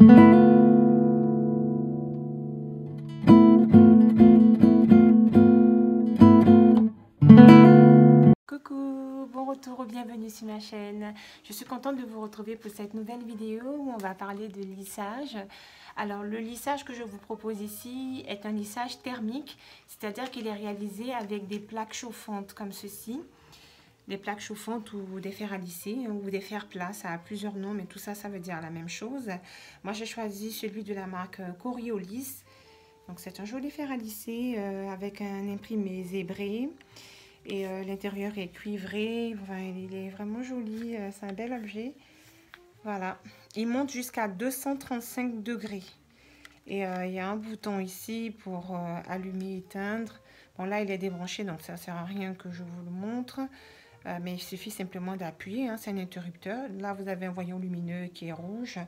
Coucou, bon retour ou bienvenue sur ma chaîne. Je suis contente de vous retrouver pour cette nouvelle vidéo où on va parler de lissage. Alors le lissage que je vous propose ici est un lissage thermique, c'est-à-dire qu'il est réalisé avec des plaques chauffantes comme ceci. Des plaques chauffantes ou des fers à lisser ou des fers plats, ça a plusieurs noms mais tout ça, ça veut dire la même chose. Moi j'ai choisi celui de la marque Coriolis. Donc c'est un joli fer à lisser avec un imprimé zébré. Et l'intérieur est cuivré, enfin, il est vraiment joli, c'est un bel objet. Voilà, il monte jusqu'à 235 degrés. Et il y a un bouton ici pour allumer, éteindre. Bon là il est débranché donc ça ne sert à rien que je vous le montre. Mais il suffit simplement d'appuyer, hein, c'est un interrupteur. Là vous avez un voyant lumineux qui est rouge.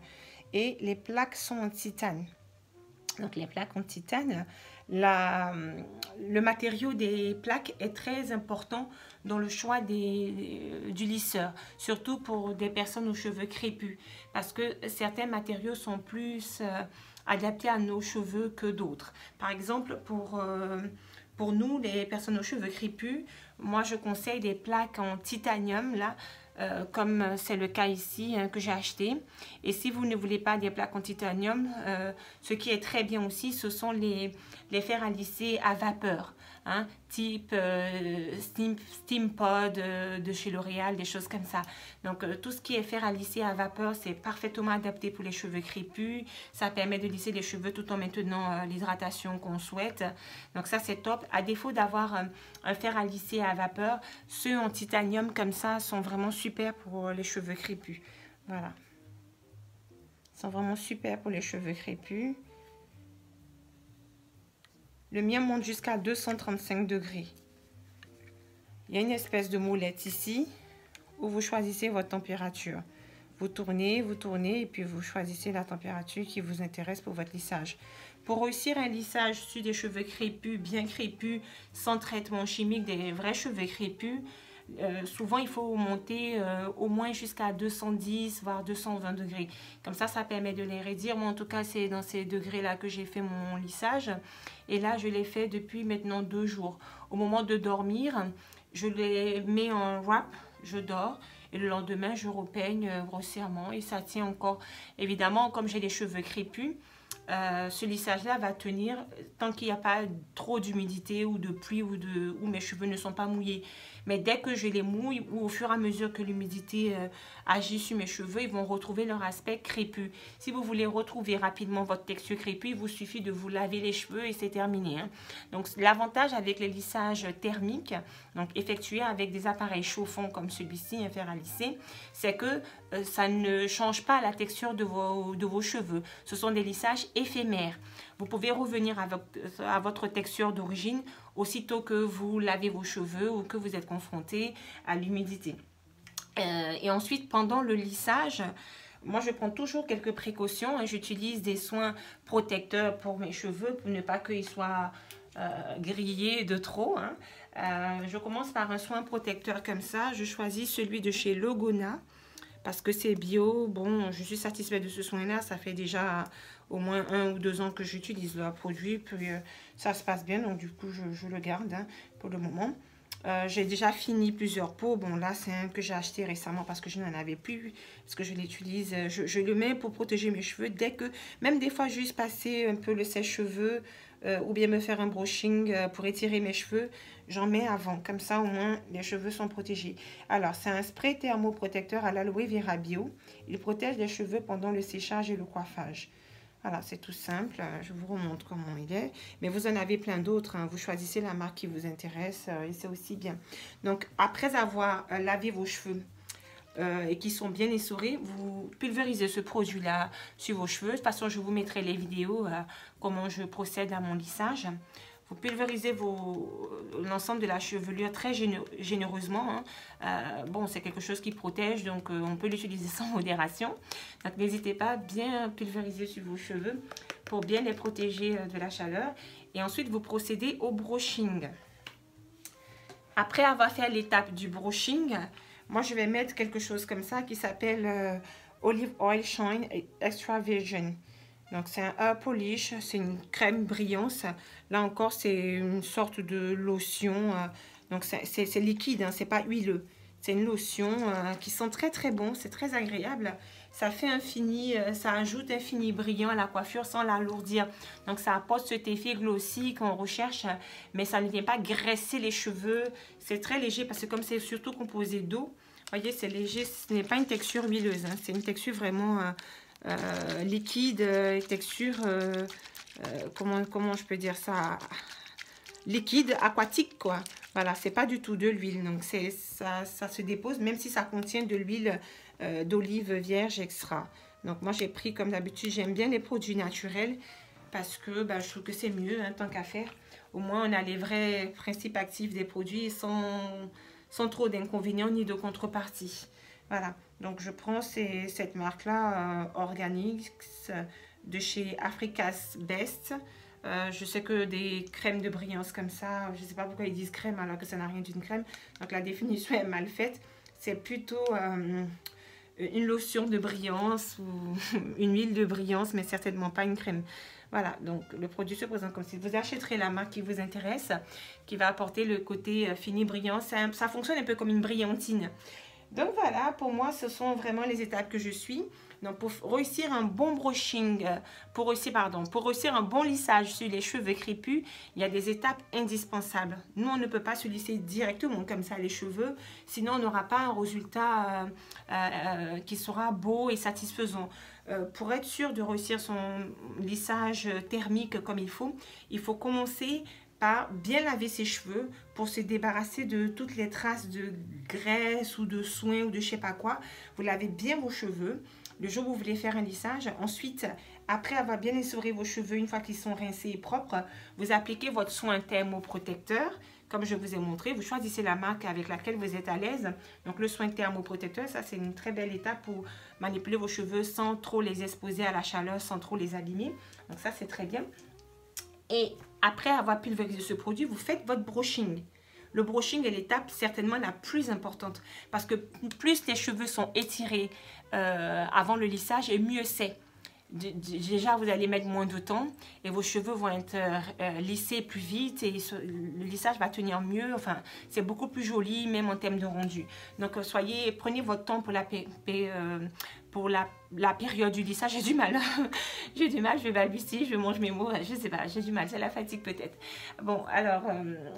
Et les plaques sont en titane. Donc les plaques en titane, le matériau des plaques est très important dans le choix du lisseur, surtout pour des personnes aux cheveux crépus, parce que certains matériaux sont plus adaptés à nos cheveux que d'autres. Par exemple, pour nous, les personnes aux cheveux crépus, moi je conseille des plaques en titanium, là, comme c'est le cas ici que j'ai acheté. Et si vous ne voulez pas des plaques en titanium, ce qui est très bien aussi, ce sont les fers à lisser à vapeur, hein, type Steam Pod de chez L'Oréal, des choses comme ça. Donc tout ce qui est fer à lisser à vapeur, c'est parfaitement adapté pour les cheveux crépus. Ça permet de lisser les cheveux tout en maintenant l'hydratation qu'on souhaite. Donc ça c'est top. À défaut d'avoir un fer à lisser à vapeur, ceux en titanium comme ça sont vraiment super pour les cheveux crépus. Voilà. Ils sont vraiment super pour les cheveux crépus. Le mien monte jusqu'à 235 degrés. Il y a une espèce de molette ici où vous choisissez votre température. Vous tournez et puis vous choisissez la température qui vous intéresse pour votre lissage. Pour réussir un lissage sur des cheveux crépus, bien crépus, sans traitement chimique, des vrais cheveux crépus, souvent il faut monter au moins jusqu'à 210 voire 220 degrés. Comme ça permet de les raidir. Moi en tout cas c'est dans ces degrés là que j'ai fait mon lissage. Et là je l'ai fait depuis maintenant 2 jours. Au moment de dormir, je les mets en wrap, je dors. Et le lendemain, je repeigne grossièrement et ça tient encore. Évidemment, comme j'ai les cheveux crépus, ce lissage-là va tenir tant qu'il n'y a pas trop d'humidité ou de pluie ou mes cheveux ne sont pas mouillés. Mais dès que je les mouille ou au fur et à mesure que l'humidité agit sur mes cheveux, ils vont retrouver leur aspect crépus. Si vous voulez retrouver rapidement votre texture crépue, il vous suffit de vous laver les cheveux et c'est terminé, hein. Donc l'avantage avec les lissages thermiques, donc effectués avec des appareils chauffants comme celui-ci, un fer à lisser, c'est que ça ne change pas la texture de vos cheveux. Ce sont des lissages éphémères. Vous pouvez revenir à votre texture d'origine aussitôt que vous lavez vos cheveux ou que vous êtes confronté à l'humidité. Et ensuite, pendant le lissage, moi je prends toujours quelques précautions. Hein. J'utilise des soins protecteurs pour mes cheveux pour ne pas qu'ils soient grillés de trop. Hein. Je commence par un soin protecteur comme ça. Je choisis celui de chez Logona parce que c'est bio. Bon, je suis satisfaite de ce soin-là. Ça fait déjà au moins 1 ou 2 ans que j'utilise le produit. Puis ça se passe bien. Donc du coup, je le garde, hein, pour le moment. J'ai déjà fini plusieurs pots. Bon, là, c'est un que j'ai acheté récemment parce que je n'en avais plus. Parce que je l'utilise. Je le mets pour protéger mes cheveux. Même des fois, juste passer un peu le sèche-cheveux ou bien me faire un brushing pour étirer mes cheveux. J'en mets avant. Comme ça, au moins, les cheveux sont protégés. Alors, c'est un spray thermoprotecteur à l'aloe vera bio. Il protège les cheveux pendant le séchage et le coiffage. Voilà, c'est tout simple. Je vous remontre comment il est. Mais vous en avez plein d'autres, hein. Vous choisissez la marque qui vous intéresse et c'est aussi bien. Donc, après avoir lavé vos cheveux et qui sont bien essorés, vous pulvérisez ce produit-là sur vos cheveux. De toute façon, je vous mettrai les vidéos, comment je procède à mon lissage. Vous pulvérisez l'ensemble de la chevelure très généreusement, hein. Bon, c'est quelque chose qui protège, donc on peut l'utiliser sans modération. Donc, n'hésitez pas à bien pulvériser sur vos cheveux pour bien les protéger de la chaleur. Et ensuite, vous procédez au brushing. Après avoir fait l'étape du brushing, moi, je vais mettre quelque chose comme ça qui s'appelle Olive Oil Shine Extra Virgin. Donc c'est un hair polish, c'est une crème brillante. Là encore c'est une sorte de lotion. Donc c'est liquide, hein, c'est pas huileux. C'est une lotion qui sent très très bon, c'est très agréable. Ça fait un fini, ça ajoute un fini brillant à la coiffure sans l'alourdir. Donc ça apporte cet effet glossy qu'on recherche, mais ça ne vient pas graisser les cheveux. C'est très léger parce que comme c'est surtout composé d'eau, voyez c'est léger, ce n'est pas une texture huileuse, hein, c'est une texture vraiment liquide, texture, comment je peux dire ça, liquide, aquatique quoi. Voilà, c'est pas du tout de l'huile, donc ça se dépose, même si ça contient de l'huile d'olive vierge extra. Donc moi j'ai pris comme d'habitude, j'aime bien les produits naturels parce que je trouve que c'est mieux, hein, tant qu'à faire. Au moins on a les vrais principes actifs des produits sans trop d'inconvénients ni de contrepartie. Voilà, donc je prends cette marque-là, Organix, de chez Africa's Best. Je sais que des crèmes de brillance comme ça, je ne sais pas pourquoi ils disent crème alors que ça n'a rien d'une crème. Donc la définition est mal faite. C'est plutôt une lotion de brillance ou une huile de brillance, mais certainement pas une crème. Voilà, donc le produit se présente comme si vous achèterez la marque qui vous intéresse, qui va apporter le côté fini brillant. Ça fonctionne un peu comme une brillantine. Donc voilà, pour moi, ce sont vraiment les étapes que je suis. Donc pour réussir un bon brushing, pour réussir un bon lissage sur les cheveux crépus, il y a des étapes indispensables. Nous, on ne peut pas se lisser directement comme ça les cheveux, sinon on n'aura pas un résultat qui sera beau et satisfaisant. Pour être sûr de réussir son lissage thermique comme il faut commencer par bien laver ses cheveux pour se débarrasser de toutes les traces de graisse ou de soin ou de je sais pas quoi. Vous lavez bien vos cheveux le jour où vous voulez faire un lissage. Ensuite, après avoir bien essoré vos cheveux, une fois qu'ils sont rincés et propres, vous appliquez votre soin thermoprotecteur. Comme je vous ai montré, vous choisissez la marque avec laquelle vous êtes à l'aise. Donc le soin thermoprotecteur, ça c'est une très belle étape pour manipuler vos cheveux sans trop les exposer à la chaleur, sans trop les abîmer. Donc ça c'est très bien. Et après avoir pulvérisé ce produit, vous faites votre brushing. Le brushing est l'étape certainement la plus importante parce que plus les cheveux sont étirés avant le lissage, et mieux c'est. Déjà, vous allez mettre moins de temps et vos cheveux vont être lissés plus vite et le lissage va tenir mieux. Enfin, c'est beaucoup plus joli, même en termes de rendu. Donc, prenez votre temps pour la période du lissage. J'ai du mal. J'ai du mal, je vais balbutier, je mange mes mots. Je sais pas, j'ai du mal, c'est la fatigue peut-être. Bon, alors,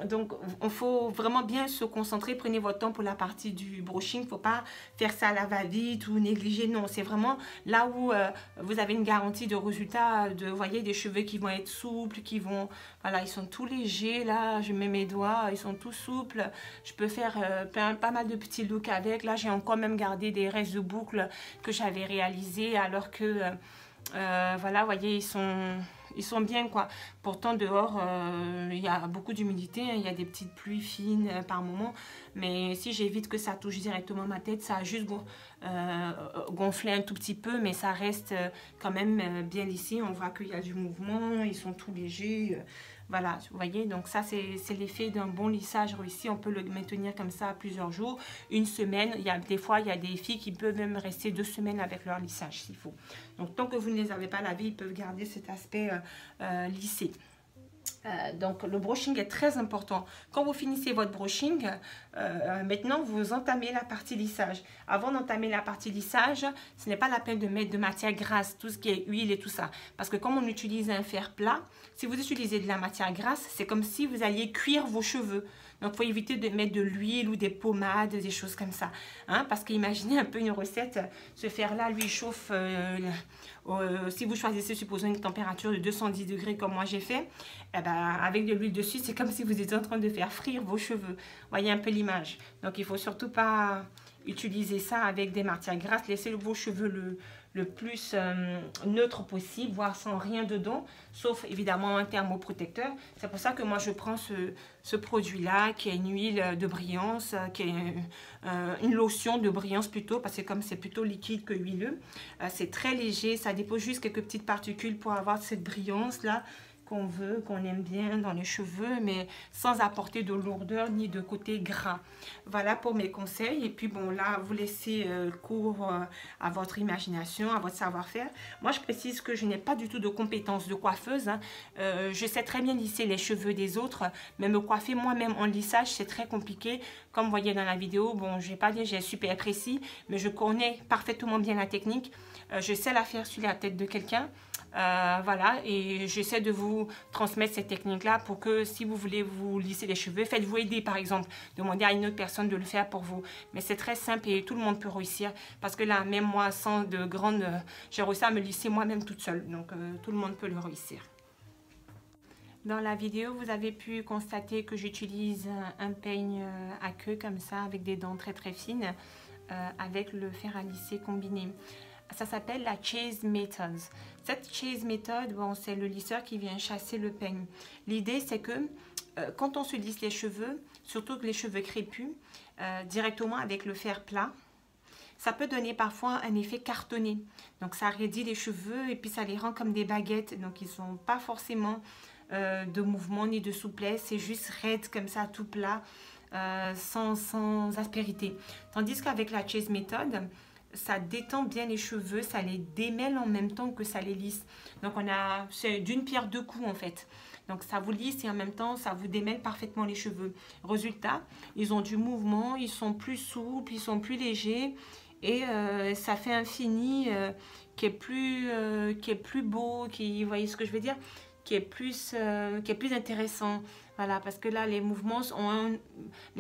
donc, il faut vraiment bien se concentrer. Prenez votre temps pour la partie du brushing. Il ne faut pas faire ça à la va-vite ou négliger. Non, c'est vraiment là où vous avez une garantie de résultat. Vous voyez, des cheveux qui vont être souples, qui vont... Voilà, ils sont tout légers. Là, je mets mes doigts, ils sont tout souples. Je peux faire pas mal de petits looks avec. Là, j'ai encore même gardé des restes de boucles que j'avais réalisés alors que... voilà, vous voyez, ils sont bien quoi. Pourtant dehors il y a beaucoup d'humidité, hein, il y a des petites pluies fines par moment, mais si j'évite que ça touche directement ma tête, ça a juste gonflé un tout petit peu, mais ça reste quand même bien lissé. On voit qu'il y a du mouvement, ils sont tout légers. Voilà, vous voyez, donc ça c'est l'effet d'un bon lissage réussi. On peut le maintenir comme ça plusieurs jours, une semaine. Des fois, il y a des filles qui peuvent même rester 2 semaines avec leur lissage s'il faut. Donc tant que vous ne les avez pas lavés, ils peuvent garder cet aspect lissé. Donc le brushing est très important. Quand vous finissez votre brushing, maintenant vous entamez la partie lissage. Avant d'entamer la partie lissage, ce n'est pas la peine de mettre de matière grasse, tout ce qui est huile et tout ça. Parce que comme on utilise un fer plat, si vous utilisez de la matière grasse, c'est comme si vous alliez cuire vos cheveux. Donc, il faut éviter de mettre de l'huile ou des pommades, des choses comme ça. Hein, parce qu'imaginez un peu une recette, ce fer-là, lui, chauffe, si vous choisissez, supposons, une température de 210 degrés comme moi j'ai fait, eh ben, avec de l'huile dessus, c'est comme si vous étiez en train de faire frire vos cheveux. Voyez un peu l'image. Donc, il ne faut surtout pas utiliser ça avec des matières grasses. Laissez vos cheveux le plus neutre possible, voire sans rien dedans, sauf évidemment un thermoprotecteur. C'est pour ça que moi je prends ce produit-là, qui est une huile de brillance, qui est une lotion de brillance plutôt, parce que comme c'est plutôt liquide que huileux, c'est très léger, ça dépose juste quelques petites particules pour avoir cette brillance-là, qu'on veut, qu'on aime bien dans les cheveux, mais sans apporter de lourdeur ni de côté gras. Voilà pour mes conseils. Et puis bon, là, vous laissez cours à votre imagination, à votre savoir-faire. Moi, je précise que je n'ai pas du tout de compétences de coiffeuse. Hein. Je sais très bien lisser les cheveux des autres, mais me coiffer moi-même en lissage, c'est très compliqué. Comme vous voyez dans la vidéo, bon, je vais pas dire j'ai super précis, mais je connais parfaitement bien la technique. Je sais la faire sur la tête de quelqu'un. Voilà, et j'essaie de vous transmettre cette technique-là pour que si vous voulez vous lisser les cheveux, faites-vous aider par exemple, demandez à une autre personne de le faire pour vous. Mais c'est très simple et tout le monde peut réussir parce que là, même moi, sans de grandes... j'ai réussi à me lisser moi-même toute seule, donc tout le monde peut le réussir. Dans la vidéo, vous avez pu constater que j'utilise un peigne à queue comme ça, avec des dents très très fines, avec le fer à lisser combiné. Ça s'appelle la Chase Method. Cette Chase Method, bon, c'est le lisseur qui vient chasser le peigne. L'idée, c'est que quand on se lisse les cheveux, surtout que les cheveux crépus, directement avec le fer plat, ça peut donner parfois un effet cartonné. Donc ça raidit les cheveux et puis ça les rend comme des baguettes. Donc ils n'ont pas forcément de mouvement ni de souplesse. C'est juste raide comme ça, tout plat, sans aspérité. Tandis qu'avec la Chase Method, ça détend bien les cheveux, ça les démêle en même temps que ça les lisse. Donc c'est d'une pierre deux coups en fait. Donc ça vous lisse et en même temps ça vous démêle parfaitement les cheveux. Résultat, ils ont du mouvement, ils sont plus souples, ils sont plus légers et ça fait un fini qui est plus beau, vous voyez ce que je veux dire, qui est plus intéressant. Voilà, parce que là, les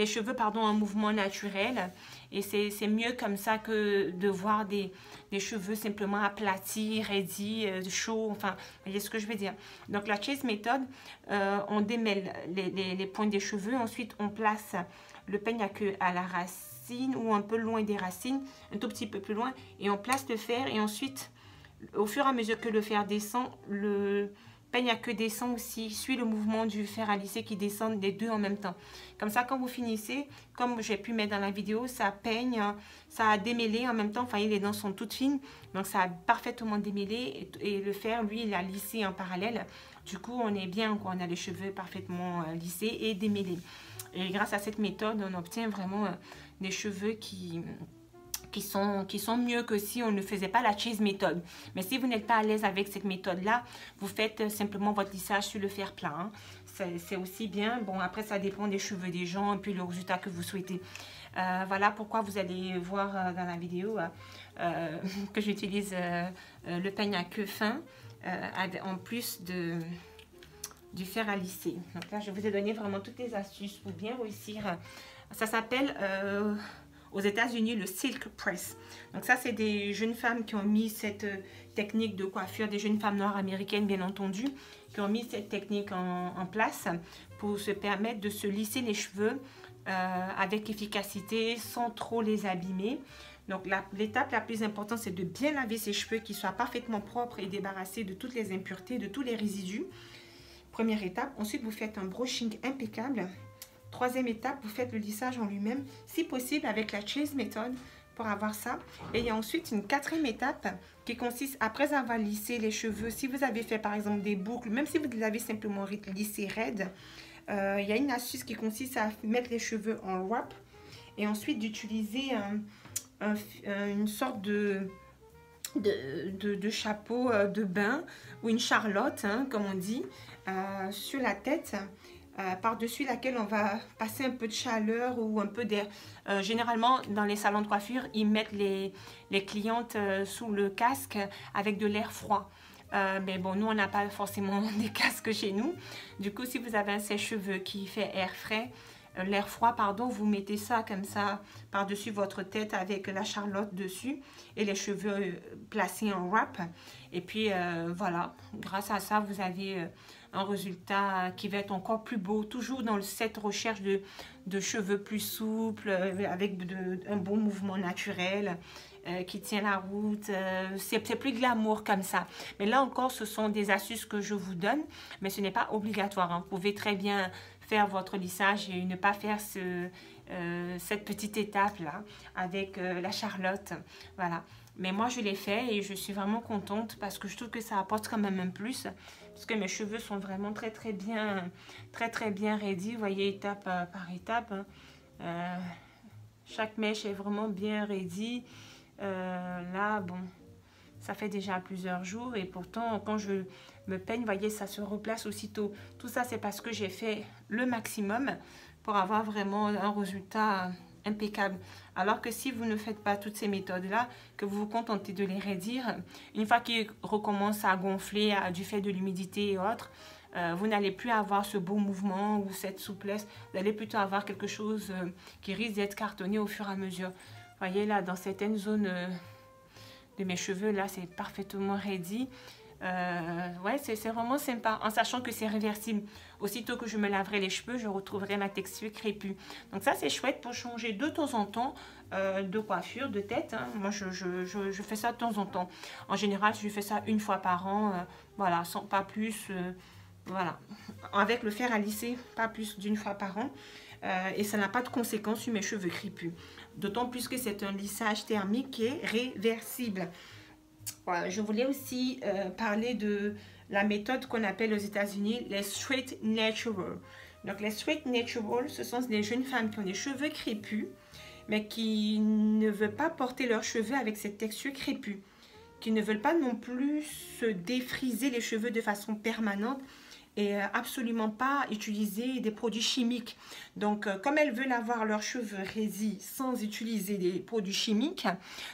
cheveux ont un mouvement naturel et c'est mieux comme ça que de voir des cheveux simplement aplatis, raidis, chauds, enfin, vous voyez ce que je veux dire. Donc, la Chase Method, on démêle les pointes des cheveux, ensuite on place le peigne à queue à la racine ou un peu loin des racines, un tout petit peu plus loin, et on place le fer et ensuite, au fur et à mesure que le fer descend, le peigne à queue descend aussi, suit le mouvement du fer à lisser qui descend des deux en même temps. Comme ça, quand vous finissez, comme j'ai pu mettre dans la vidéo, ça peigne, ça a démêlé en même temps. Enfin, les dents sont toutes fines, donc ça a parfaitement démêlé. Et le fer, lui, il a lissé en parallèle. Du coup, on est bien, quoi. On a les cheveux parfaitement lissés et démêlés. Et grâce à cette méthode, on obtient vraiment des cheveux qui sont mieux que si on ne faisait pas la Chase Method. Mais si vous n'êtes pas à l'aise avec cette méthode-là, vous faites simplement votre lissage sur le fer plat. Hein. C'est aussi bien. Bon, après, ça dépend des cheveux des gens et puis le résultat que vous souhaitez. Voilà pourquoi vous allez voir dans la vidéo que j'utilise le peigne à queue fin en plus du fer à lisser. Donc là, je vous ai donné vraiment toutes les astuces pour bien réussir. Ça s'appelle... aux États-Unis, le Silk Press. Donc ça, c'est des jeunes femmes qui ont mis cette technique de coiffure, des jeunes femmes noires américaines, bien entendu, qui ont mis cette technique en place pour se permettre de se lisser les cheveux avec efficacité, sans trop les abîmer. Donc l'étape la plus importante, c'est de bien laver ses cheveux, qu'ils soient parfaitement propres et débarrassés de toutes les impuretés, de tous les résidus. Première étape. Ensuite, vous faites un brushing impeccable. Troisième étape, vous faites le lissage en lui-même, si possible avec la Chase Method pour avoir ça. Et il y a ensuite une quatrième étape qui consiste, après avoir lissé les cheveux, si vous avez fait par exemple des boucles, même si vous les avez simplement lissé raide, il y a une astuce qui consiste à mettre les cheveux en wrap et ensuite d'utiliser une sorte de chapeau de bain ou une charlotte, hein, comme on dit, sur la tête. Par-dessus laquelle on va passer un peu de chaleur ou un peu d'air. Généralement, dans les salons de coiffure, ils mettent les clientes sous le casque avec de l'air froid. Mais bon, nous, on n'a pas forcément des casques chez nous. Du coup, si vous avez un sèche-cheveux qui fait l'air froid, pardon, vous mettez ça comme ça par-dessus votre tête avec la charlotte dessus et les cheveux placés en wrap. Et puis, voilà, grâce à ça, vous avez... un résultat qui va être encore plus beau, toujours dans cette recherche de cheveux plus souples, avec un bon mouvement naturel qui tient la route. C'est plus glamour comme ça. Mais là encore, ce sont des astuces que je vous donne, mais ce n'est pas obligatoire. Hein. Vous pouvez très bien faire votre lissage et ne pas faire cette petite étape-là avec la charlotte. Voilà. Mais moi, je l'ai fait et je suis vraiment contente parce que je trouve que ça apporte quand même un plus. parce que mes cheveux sont vraiment très bien raidis. Vous voyez, étape par étape. Hein. Chaque mèche est vraiment bien raidie. Là, bon, ça fait déjà plusieurs jours et pourtant, quand je me peigne, vous voyez, ça se replace aussitôt. Tout ça, c'est parce que j'ai fait le maximum pour avoir vraiment un résultat impeccable. Alors que si vous ne faites pas toutes ces méthodes-là, que vous vous contentez de les raidir, une fois qu'ils recommencent à gonfler du fait de l'humidité et autres, vous n'allez plus avoir ce beau mouvement ou cette souplesse. Vous allez plutôt avoir quelque chose qui risque d'être cartonné au fur et à mesure. Vous voyez là, dans certaines zones de mes cheveux, là, c'est parfaitement raidi. Ouais, c'est vraiment sympa, en sachant que c'est réversible. Aussitôt que je me laverai les cheveux, je retrouverai ma texture crépue. Donc ça, c'est chouette pour changer de temps en temps de coiffure, de tête. Hein. Moi, je fais ça de temps en temps. En général, je fais ça une fois par an, voilà, sans pas plus. Voilà, avec le fer à lisser, pas plus d'une fois par an. Et ça n'a pas de conséquences sur mes cheveux crépus. D'autant plus que c'est un lissage thermique qui est réversible. Voilà, je voulais aussi parler de la méthode qu'on appelle aux États-Unis les straight natural. Donc les straight natural, ce sont des jeunes femmes qui ont des cheveux crépus, mais qui ne veulent pas porter leurs cheveux avec cette texture crépue, qui ne veulent pas non plus se défriser les cheveux de façon permanente et absolument pas utiliser des produits chimiques. Donc, comme elles veulent avoir leurs cheveux raidis sans utiliser des produits chimiques,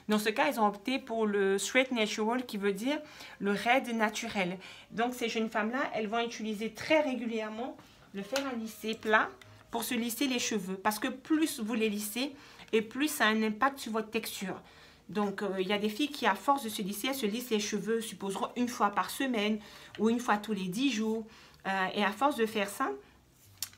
dans ce cas, elles ont opté pour le straight natural, qui veut dire le raide naturel. Donc, ces jeunes femmes-là, elles vont utiliser très régulièrement le fer à lisser plat pour se lisser les cheveux. Parce que plus vous les lissez, et plus ça a un impact sur votre texture. Donc, il y a des filles qui, à force de se lisser, elles se lissent les cheveux, supposeront une fois par semaine ou une fois tous les 10 jours. Et à force de faire ça,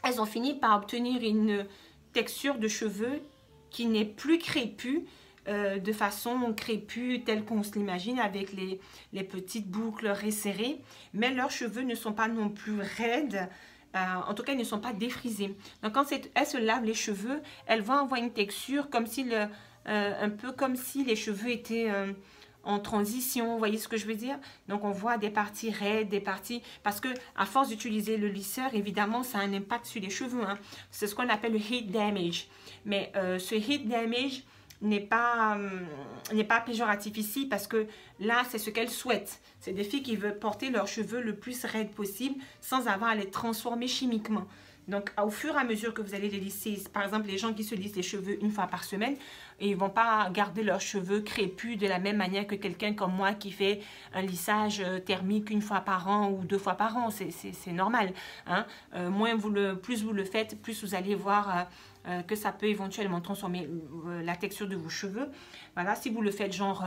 elles ont fini par obtenir une texture de cheveux qui n'est plus crépue, de façon crépue telle qu'on se l'imagine, avec les petites boucles resserrées. Mais leurs cheveux ne sont pas non plus raides, en tout cas, ils ne sont pas défrisés. Donc, quand elles se lavent les cheveux, elles vont avoir une texture comme si un peu comme si les cheveux étaient en transition, vous voyez ce que je veux dire? Donc on voit des parties raides, des parties... Parce que à force d'utiliser le lisseur, évidemment, ça a un impact sur les cheveux. Hein. C'est ce qu'on appelle le heat damage. Mais ce heat damage n'est pas péjoratif ici, parce que là, c'est ce qu'elles souhaitent. C'est des filles qui veulent porter leurs cheveux le plus raides possible sans avoir à les transformer chimiquement. Donc, au fur et à mesure que vous allez les lisser, par exemple, les gens qui se lissent les cheveux une fois par semaine, ils ne vont pas garder leurs cheveux crépus de la même manière que quelqu'un comme moi qui fait un lissage thermique une fois par an ou 2 fois par an. C'est normal. Hein? Plus vous le faites, plus vous allez voir que ça peut éventuellement transformer la texture de vos cheveux. Voilà, si vous le faites genre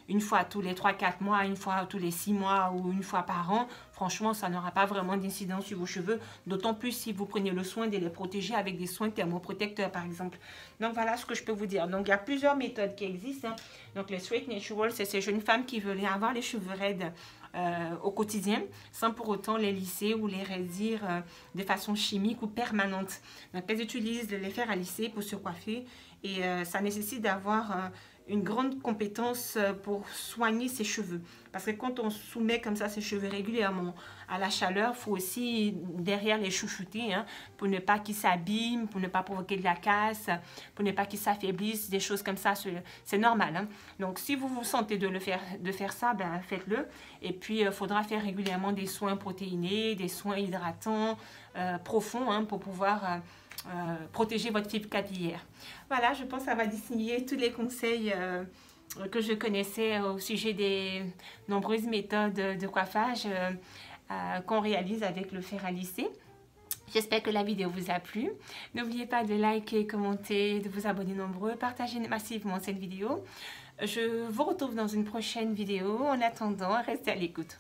une fois tous les 3-4 mois, une fois tous les 6 mois ou une fois par an, franchement, ça n'aura pas vraiment d'incidence sur vos cheveux. D'autant plus si vous prenez le soin de les protéger avec des soins thermoprotecteurs, par exemple. Donc, voilà ce que je peux vous dire. Donc, il y a plusieurs méthodes qui existent. Hein. Donc, le straight natural, c'est ces jeunes femmes qui veulent avoir les cheveux raides au quotidien, sans pour autant les lisser ou les raidir de façon chimique ou permanente. Donc, elles utilisent les fers à lisser pour se coiffer et ça nécessite d'avoir une grande compétence pour soigner ses cheveux. Parce que quand on soumet comme ça ses cheveux régulièrement à la chaleur, il faut aussi derrière les chouchouter, hein, pour ne pas qu'ils s'abîment, pour ne pas provoquer de la casse, pour ne pas qu'ils s'affaiblissent, des choses comme ça, c'est normal. Hein. Donc si vous vous sentez de faire ça, ben, faites-le. Et puis il faudra faire régulièrement des soins protéinés, des soins hydratants, profonds, hein, pour pouvoir... protéger votre fibre capillaire. Voilà, je pense que ça va désigner tous les conseils que je connaissais au sujet des nombreuses méthodes de coiffage qu'on réalise avec le fer à lisser. J'espère que la vidéo vous a plu. N'oubliez pas de liker, commenter, de vous abonner nombreux, partagez massivement cette vidéo. Je vous retrouve dans une prochaine vidéo. En attendant, restez à l'écoute.